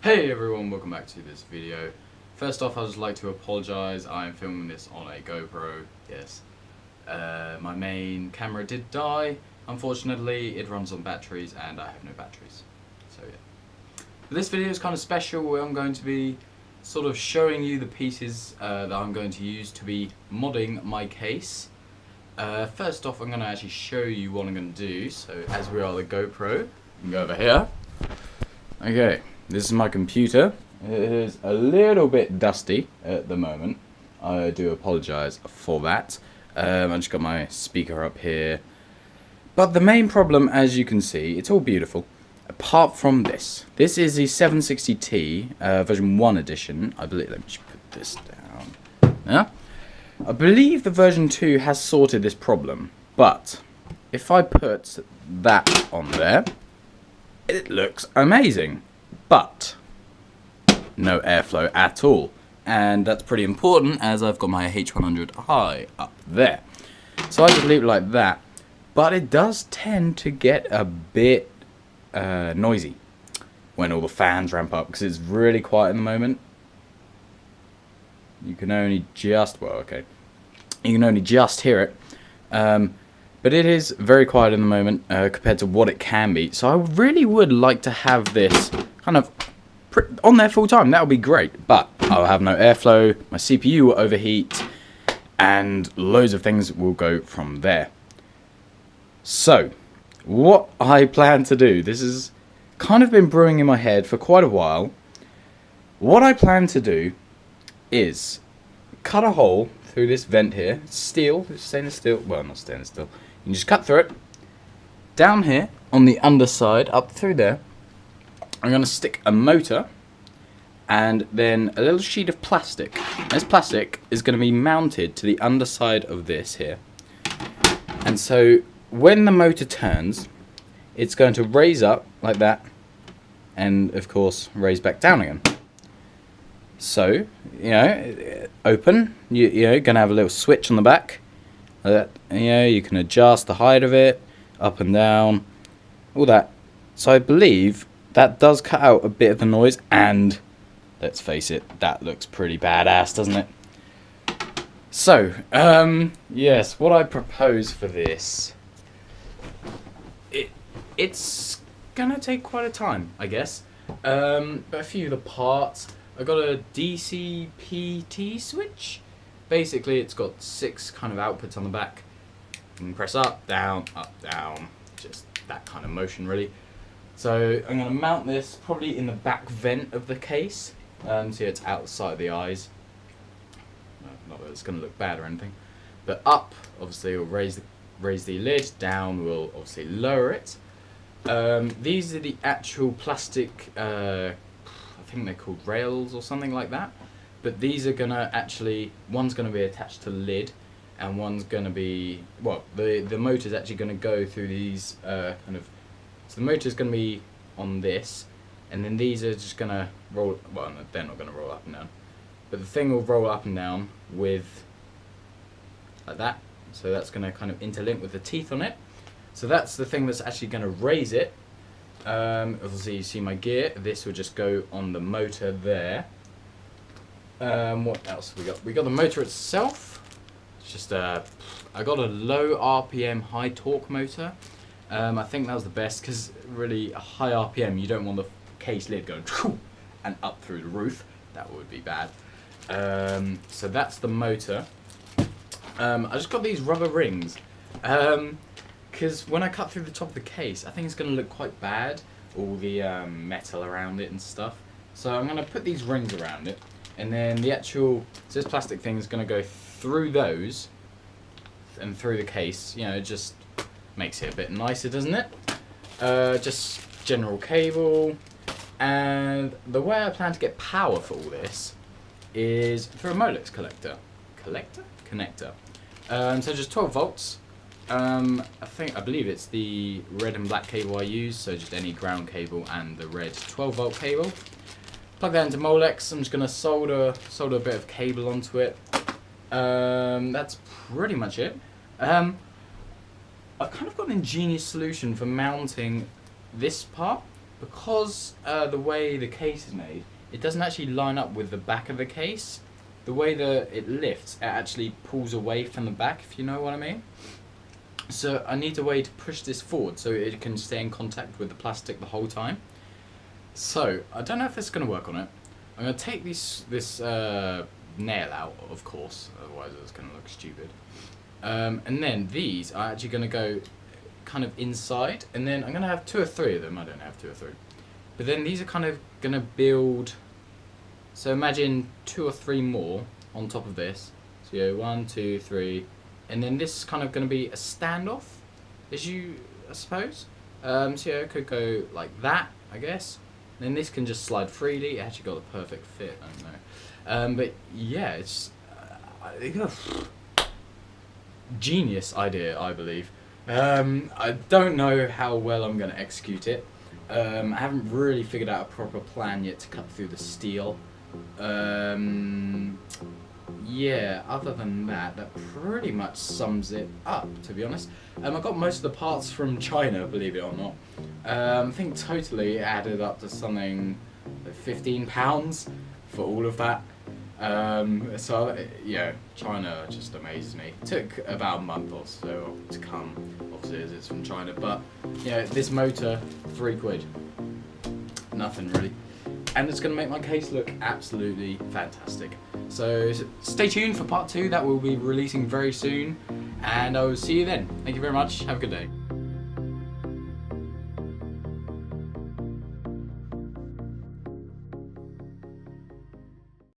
Hey everyone, welcome back to this video. First off, I'd just like to apologise. I'm filming this on a GoPro. Yes, my main camera did die. Unfortunately, it runs on batteries and I have no batteries. So yeah. This video is kind of special where I'm going to be sort of showing you the pieces that I'm going to use to be modding my case. First off, I'm going to actually show you what I'm going to do. So as we are the GoPro, you can go over here. Okay. This is my computer. It is a little bit dusty at the moment. I do apologise for that. I just got my speaker up here. But the main problem, as you can see, it's all beautiful. Apart from this. This is the 760t version 1 edition. I believe, let me just put this down. Yeah? I believe the version 2 has sorted this problem. But if I put that on there, it looks amazing. But no airflow at all, and that's pretty important as I've got my H100i up there. So I just leave it like that, but it does tend to get a bit noisy when all the fans ramp up because it's really quiet in the moment. You can only just, well, okay, you can only just hear it, but it is very quiet in the moment compared to what it can be. So I really would like to have this kind of on there full time. That would be great, but I'll have no airflow, my CPU will overheat, and loads of things will go from there. So what I plan to do, this has kind of been brewing in my head for quite a while. What I plan to do is cut a hole through this vent here. It's steel, it's stainless steel, well, not stainless steel. You can just cut through it. Down here on the underside, up through there, I'm going to stick a motor and then a little sheet of plastic. This plastic is going to be mounted to the underside of this here. And so when the motor turns, it's going to raise up like that and of course raise back down again. So, you know, open, you're going to have a little switch on the back. You know, you can adjust the height of it, up and down, all that. So I believe that does cut out a bit of the noise, and let's face it, that looks pretty badass, doesn't it? So, yes, what I propose for this, it's gonna take quite a time, I guess. But a few of the parts, I got a DC-PT switch. Basically, it's got 6 kind of outputs on the back. You can press up, down, just that kind of motion, really. So I'm going to mount this probably in the back vent of the case, so it's outside the eyes. Not that it's going to look bad or anything. But up, obviously, we'll raise the lid. Down, we'll obviously lower it. These are the actual plastic, I think they're called rails or something like that. But these are going to actually, one's going to be attached to the lid, and one's going to be, well, the motor's actually going to go through these kind of. So the motor's going to be on this, and then these are just going to roll, well, no, they're not going to roll up and down, but the thing will roll up and down with, like that, so that's going to kind of interlink with the teeth on it. So that's the thing that's actually going to raise it. Obviously you see my gear, this will just go on the motor there. What else we got? We got the motor itself. It's just I got a low RPM high torque motor. I think that was the best because really a high RPM, you don't want the case lid going and up through the roof. That would be bad. So that's the motor. I just got these rubber rings because when I cut through the top of the case, I think it's going to look quite bad, all the metal around it and stuff. So I'm going to put these rings around it, and then the actual, so this plastic thing is going to go through those and through the case. You know, just makes it a bit nicer, doesn't it? Just general cable, and the way I plan to get power for all this is through a Molex connector. So just 12 volts. I believe it's the red and black cable I use, so just any ground cable and the red 12 volt cable. Plug that into Molex. I'm just gonna solder a bit of cable onto it. That's pretty much it. I've kind of got an ingenious solution for mounting this part because the way the case is made, it doesn't actually line up with the back of the case. The way that it lifts, it actually pulls away from the back, if you know what I mean. So I need a way to push this forward so it can stay in contact with the plastic the whole time. So I don't know if it's going to work on it. I'm going to take this nail out, of course, otherwise it's going to look stupid. And then these are actually going to go kind of inside, and then I'm going to have 2 or 3 of them. I don't have 2 or 3. But then these are kind of going to build, so imagine 2 or 3 more on top of this. So you go 1, 2, 3, and then this is kind of going to be a standoff, I suppose. So yeah, it could go like that, I guess. And then this can just slide freely. It actually got the perfect fit, I don't know. But yeah, it's genius idea, I believe. I don't know how well I'm going to execute it. I haven't really figured out a proper plan yet to cut through the steel. Yeah, other than that, that pretty much sums it up, to be honest. I got most of the parts from China, believe it or not. I think totally it added up to something like £15 for all of that. So yeah, China just amazes me. It took about a month or so to come, obviously as it's from China, but yeah, this motor, £3. Nothing really. And it's going to make my case look absolutely fantastic. So stay tuned for part 2, that will be releasing very soon, and I will see you then. Thank you very much, have a good day.